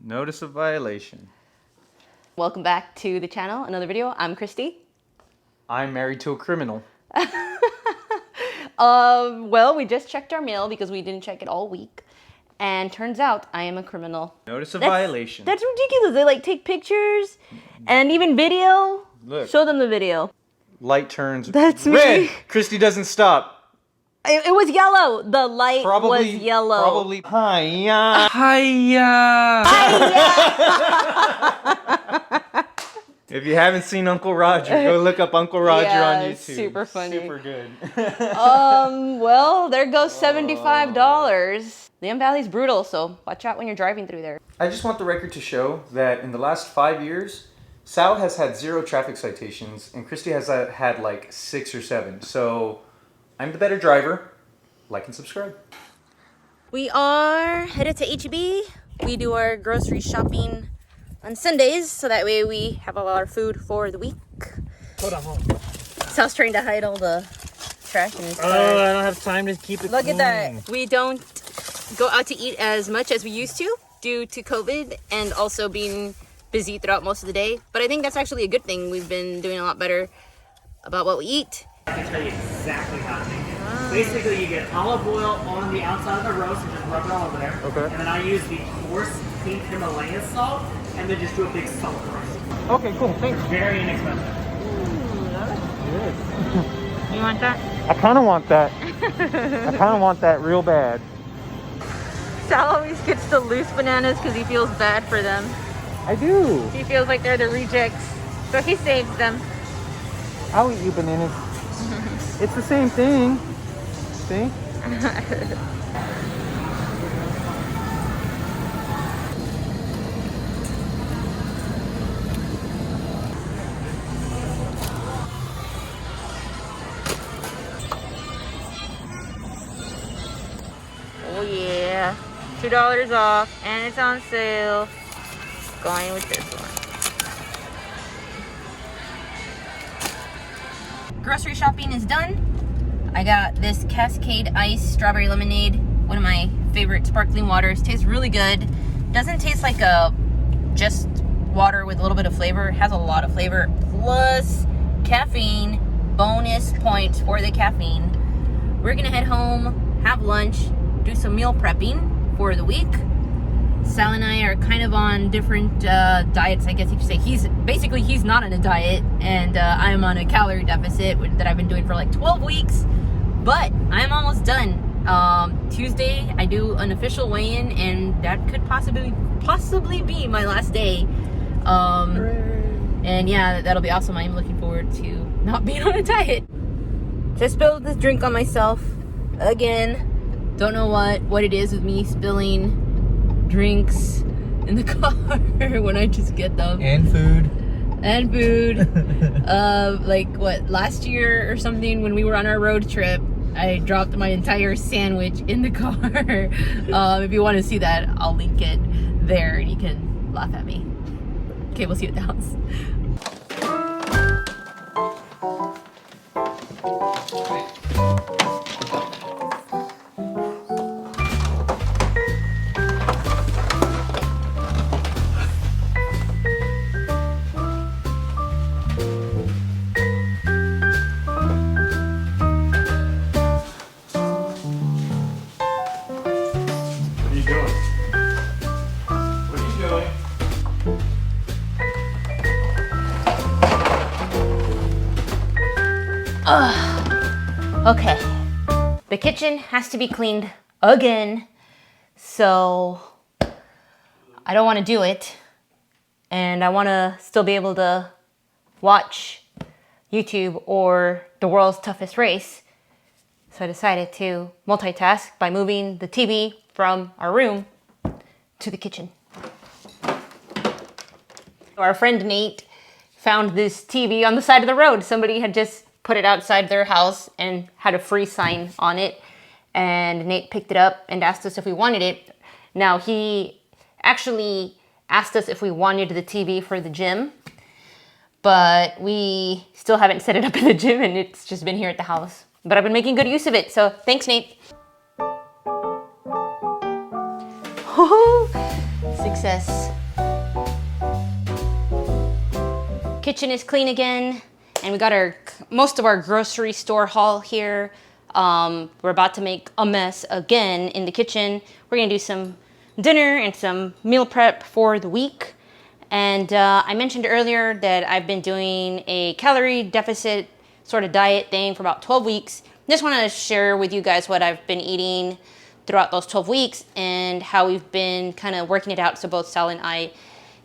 Notice of violation. Welcome back to the channel. Another video. I'm Christy. I'm married to a criminal. Well, we just checked our mail because we didn't check it all week. And turns out I am a criminal. Notice of violation. That's ridiculous. They like take pictures and even video. Look. Show them the video. Light turns That's red. me. Christy doesn't stop. It was yellow. The light was yellow. Probably. Hiya. Hiya. If you haven't seen Uncle Roger, go look up Uncle Roger on YouTube. Super funny. Super good. Well, there goes $75. Liam Valley's brutal, so watch out when you're driving through there. I just want the record to show that in the last 5 years, Sal has had 0 traffic citations, and Christy has had like 6 or 7. So I'm the better driver. Like and subscribe. We are headed to HEB. We do our grocery shopping on Sundays, so that way we have all our food for the week. Hold on. Sal's trying to hide all the trash in his car. Oh, I don't have time to keep it Look clean. at that. We don't go out to eat as much as we used to due to COVID and also being busy throughout most of the day. But I think that's actually a good thing. We've been doing a lot better about what we eat. I can tell you exactly how to make it. Basically, you get olive oil on the outside of the roast and just rub it all over there. Okay. And then I use the coarse pink Himalayan salt and then just do a big salt roast. Okay, cool. Thanks. Very inexpensive. You want that? I kind of want that. I kind of want that real bad. Sal always gets the loose bananas because he feels bad for them. I do. He feels like they're the rejects, so he saves them. I'll eat you bananas. It's the same thing. See? Oh yeah, $2 off, and it's on sale. Going with this one. Grocery shopping is done. I got this Cascade Ice Strawberry Lemonade, one of my favorite sparkling waters. Tastes really good. Doesn't taste like a just water with a little bit of flavor. It has a lot of flavor, plus caffeine. Bonus points for the caffeine. We're gonna head home, have lunch, do some meal prepping for the week. Sal and I are kind of on different diets, I guess you could say. He's not on a diet, and I'm on a calorie deficit that I've been doing for like 12 weeks. But I'm almost done. Tuesday, I do an official weigh-in, and that could possibly be my last day. And yeah, that'll be awesome. I'm looking forward to not being on a diet. Just spilled this drink on myself again. Don't know what it is with me spilling drinks in the car when I just get them. And food. Like what, last year or something when we were on our road trip, I dropped my entire sandwich in the car. If you want to see that, I'll link it there and you can laugh at me. Okay, we'll see you at the house. Okay, the kitchen has to be cleaned again, so I don't want to do it, and I want to still be able to watch YouTube or The World's Toughest Race, so I decided to multitask by moving the TV from our room to the kitchen. Our friend Nate found this TV on the side of the road. Somebody had just put it outside their house and had a free sign on it. And Nate picked it up and asked us if we wanted it. Now, he actually asked us if we wanted the TV for the gym, but we still haven't set it up in the gym and it's just been here at the house. But I've been making good use of it, so thanks, Nate. Success. Kitchen is clean again, and we got most of our grocery store haul here. We're about to make a mess again in the kitchen. We're gonna do some dinner and some meal prep for the week. And I mentioned earlier that I've been doing a calorie deficit sort of diet thing for about 12 weeks. Just want to share with you guys what I've been eating throughout those 12 weeks and how we've been kind of working it out so both Sal and I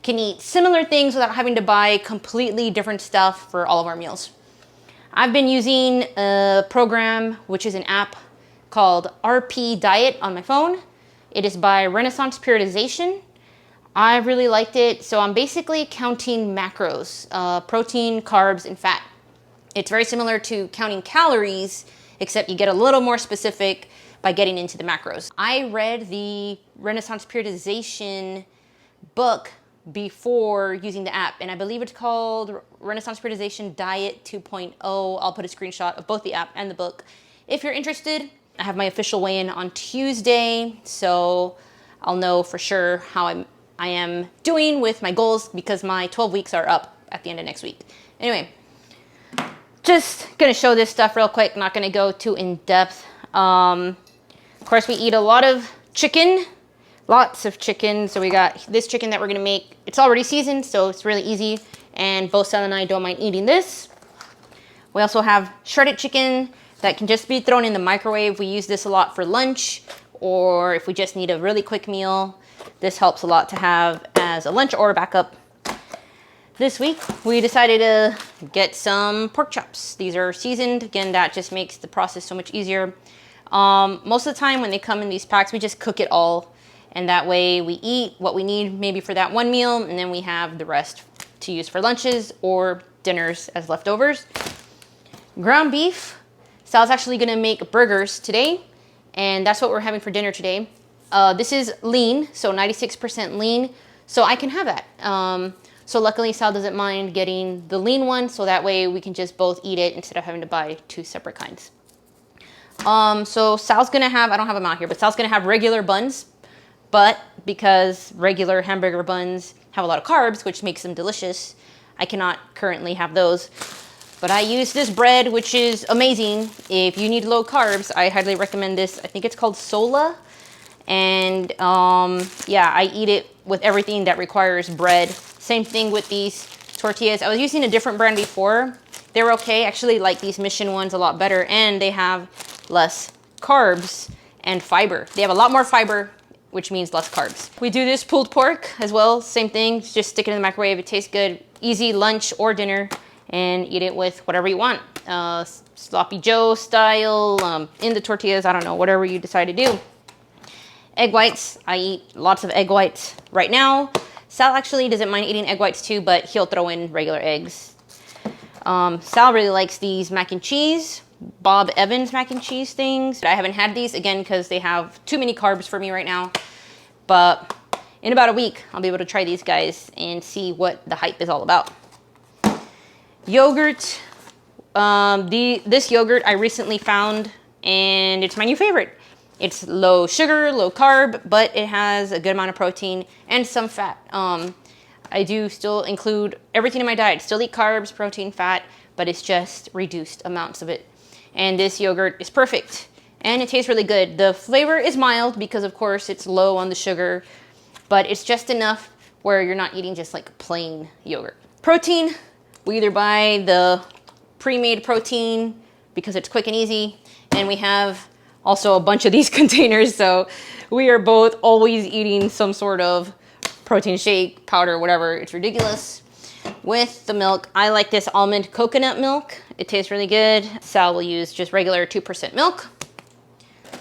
can eat similar things without having to buy completely different stuff for all of our meals. I've been using a program, which is an app called RP Diet on my phone. It is by Renaissance Periodization. I really liked it. So I'm basically counting macros, protein, carbs, and fat. It's very similar to counting calories, except you get a little more specific by getting into the macros. I read the Renaissance Periodization book before using the app, and I believe it's called Renaissance Periodization Diet 2.0. I'll put a screenshot of both the app and the book if you're interested. I have my official weigh-in on Tuesday, so I'll know for sure how I am doing with my goals because my 12 weeks are up at the end of next week. Anyway, just gonna show this stuff real quick, not gonna go too in depth. Of course, we eat a lot of chicken. Lots of chicken. So we got this chicken that we're gonna make. It's already seasoned, so it's really easy. And both Sal and I don't mind eating this. We also have shredded chicken that can just be thrown in the microwave. We use this a lot for lunch, or if we just need a really quick meal. This helps a lot to have as a lunch or a backup. This week, we decided to get some pork chops. These are seasoned. Again, that just makes the process so much easier. Most of the time when they come in these packs, we just cook it all. And that way we eat what we need maybe for that one meal, and then we have the rest to use for lunches or dinners as leftovers. Ground beef. Sal's actually gonna make burgers today, and that's what we're having for dinner today. This is lean, so 96% lean, so I can have that. So luckily Sal doesn't mind getting the lean one, so that way we can just both eat it instead of having to buy two separate kinds. So Sal's gonna have, I don't have them out here, but Sal's gonna have regular buns. But because regular hamburger buns have a lot of carbs, which makes them delicious, I cannot currently have those. But I use this bread, which is amazing. If you need low carbs, I highly recommend this. I think it's called Sola. And yeah, I eat it with everything that requires bread. Same thing with these tortillas. I was using a different brand before. They were okay. Actually like these Mission ones a lot better, and they have less carbs and fiber. They have a lot more fiber, which means less carbs. We do this pulled pork as well, same thing, just stick it in the microwave. It tastes good, easy lunch or dinner, and eat it with whatever you want. Sloppy Joe style, in the tortillas, I don't know, whatever you decide to do. Egg whites, I eat lots of egg whites right now. Sal actually doesn't mind eating egg whites too, but he'll throw in regular eggs. Sal really likes these mac and cheese. Bob Evans mac and cheese things. I haven't had these again because they have too many carbs for me right now. But in about a week, I'll be able to try these guys and see what the hype is all about. Yogurt. This yogurt I recently found, and it's my new favorite. It's low sugar, low carb, but it has a good amount of protein and some fat. I do still include everything in my diet. Still eat carbs, protein, fat, but it's just reduced amounts of it. And this yogurt is perfect, and it tastes really good. The flavor is mild because of course it's low on the sugar, but it's just enough where you're not eating just like plain yogurt. Protein, we either buy the pre-made protein because it's quick and easy, and we have also a bunch of these containers, so we are both always eating some sort of protein shake, powder, whatever. It's ridiculous. With the milk, I like this almond coconut milk. It tastes really good. Sal will use just regular 2% milk.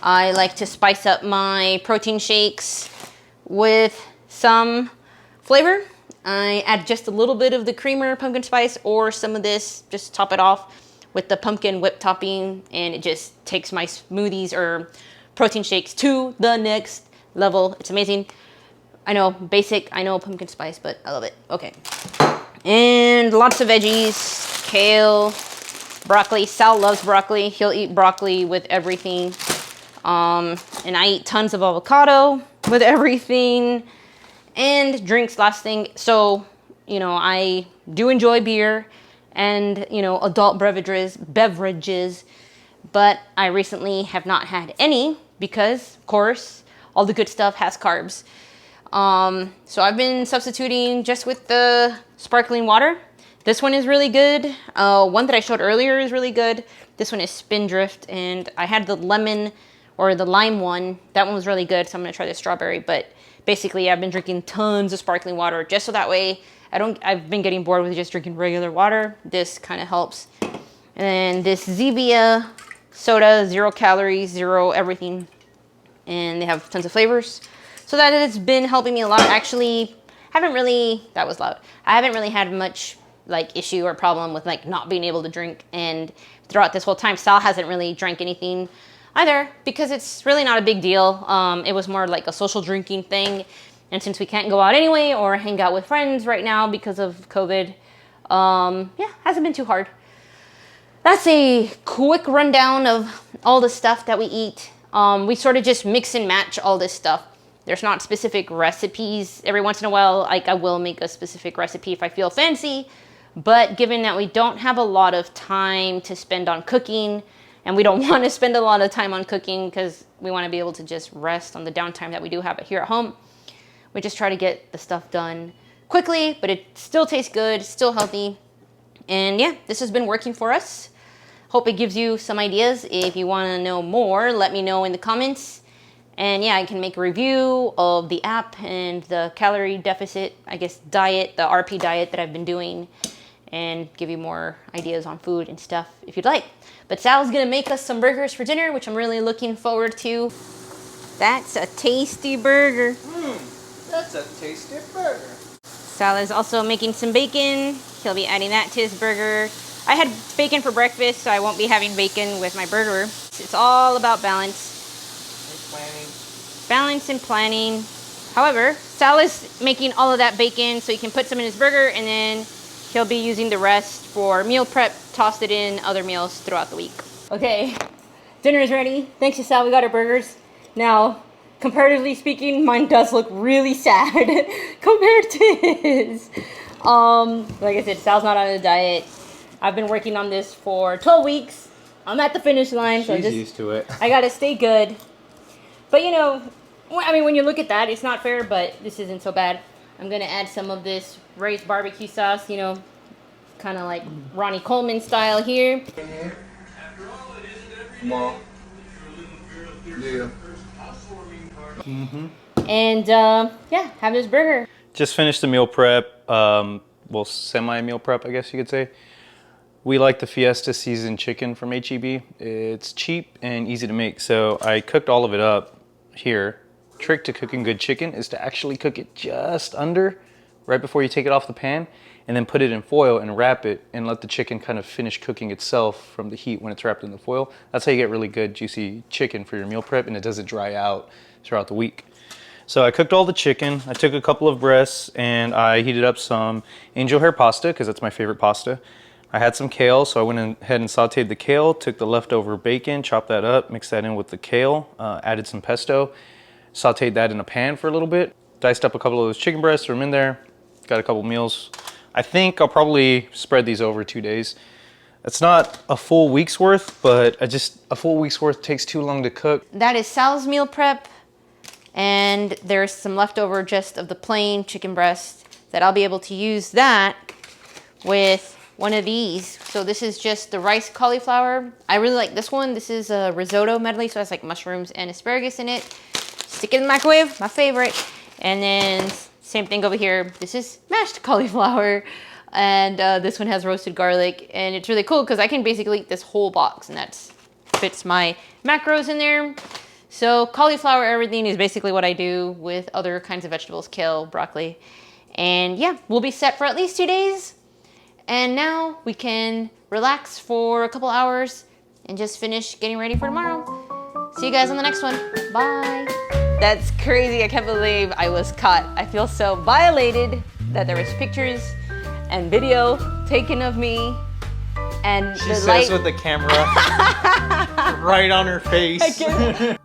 I like to spice up my protein shakes with some flavor. I add just a little bit of the creamer pumpkin spice or some of this, just top it off with the pumpkin whip topping, and it just takes my smoothies or protein shakes to the next level. It's amazing. I know, basic, I know pumpkin spice, but I love it. Okay. And lots of veggies, kale, broccoli. Sal loves broccoli. He'll eat broccoli with everything. And I eat tons of avocado with everything. And drinks, last thing. So, you know, I do enjoy beer and, you know, adult beverages, but I recently have not had any because, of course, all the good stuff has carbs. So I've been substituting just with the sparkling water. This one is really good. One that I showed earlier is really good. This one is Spindrift, and I had the lemon or the lime one. That one was really good, so I'm gonna try the strawberry. But basically, I've been drinking tons of sparkling water just so that way I've been getting bored with just drinking regular water. This kind of helps. And then this Zevia soda, 0 calories, 0 everything, and they have tons of flavors. So that has been helping me a lot. Actually, that was loud. I haven't really had much like issue or problem with like not being able to drink. And throughout this whole time, Sal hasn't really drank anything either because it's really not a big deal. It was more like a social drinking thing. And since we can't go out anyway or hang out with friends right now because of COVID, yeah, hasn't been too hard. That's a quick rundown of all the stuff that we eat. We sort of just mix and match all this stuff. There's not specific recipes. Every once in a while, like I will make a specific recipe if I feel fancy. But given that we don't have a lot of time to spend on cooking, and we don't want to spend a lot of time on cooking because we want to be able to just rest on the downtime that we do have here at home, we just try to get the stuff done quickly, but it still tastes good, still healthy. And yeah, this has been working for us. Hope it gives you some ideas. If you want to know more, let me know in the comments. And yeah, I can make a review of the app and the calorie deficit, I guess, diet, the RP diet that I've been doing, and give you more ideas on food and stuff if you'd like. But Sal's gonna make us some burgers for dinner, which I'm really looking forward to. That's a tasty burger. That's a tasty burger. Sal is also making some bacon. He'll be adding that to his burger. I had bacon for breakfast, so I won't be having bacon with my burger. It's all about balance. Balance and planning. However, Sal is making all of that bacon so he can put some in his burger, and then he'll be using the rest for meal prep, tossed it in other meals throughout the week. Okay, dinner is ready. Thanks to Sal, we got our burgers. Now, comparatively speaking, mine does look really sad compared to his. Like I said, Sal's not on a diet. I've been working on this for 12 weeks. I'm at the finish line, so She's used to it. I gotta stay good. But you know, I mean, when you look at that, it's not fair, but this isn't so bad. I'm gonna add some of this Ray's barbecue sauce, you know, kind of like Ronnie Coleman style here. Mom. Yeah. And yeah, have this burger. Just finished the meal prep. Well, semi-meal prep, I guess you could say. We like the Fiesta seasoned chicken from H-E-B. It's cheap and easy to make, so I cooked all of it up here. Trick to cooking good chicken is to actually cook it just under, right before you take it off the pan, and then put it in foil and wrap it and let the chicken kind of finish cooking itself from the heat when it's wrapped in the foil. That's how you get really good, juicy chicken for your meal prep, and it doesn't dry out throughout the week. So I cooked all the chicken. I took a couple of breasts and I heated up some angel hair pasta because that's my favorite pasta. I had some kale, so I went ahead and sauteed the kale, took the leftover bacon, chopped that up, mixed that in with the kale, added some pesto, sauteed that in a pan for a little bit, diced up a couple of those chicken breasts, threw them in there, got a couple meals. I think I'll probably spread these over 2 days. It's not a full week's worth, but a full week's worth takes too long to cook. That is Sal's meal prep, and there's some leftover just of the plain chicken breast that I'll be able to use that with one of these. So this is just the rice cauliflower. I really like this one. This is a risotto medley, so it has like mushrooms and asparagus in it. Stick it in the microwave, my favorite. And then same thing over here. This is mashed cauliflower. And this one has roasted garlic. And it's really cool because I can basically eat this whole box, and that fits my macros in there. So cauliflower everything is basically what I do with other kinds of vegetables, kale, broccoli. And yeah, we'll be set for at least 2 days. And now we can relax for a couple hours and just finish getting ready for tomorrow. See you guys on the next one. Bye. That's crazy. I can't believe I was caught. I feel so violated that there was pictures and video taken of me. And She the says light with the camera right on her face.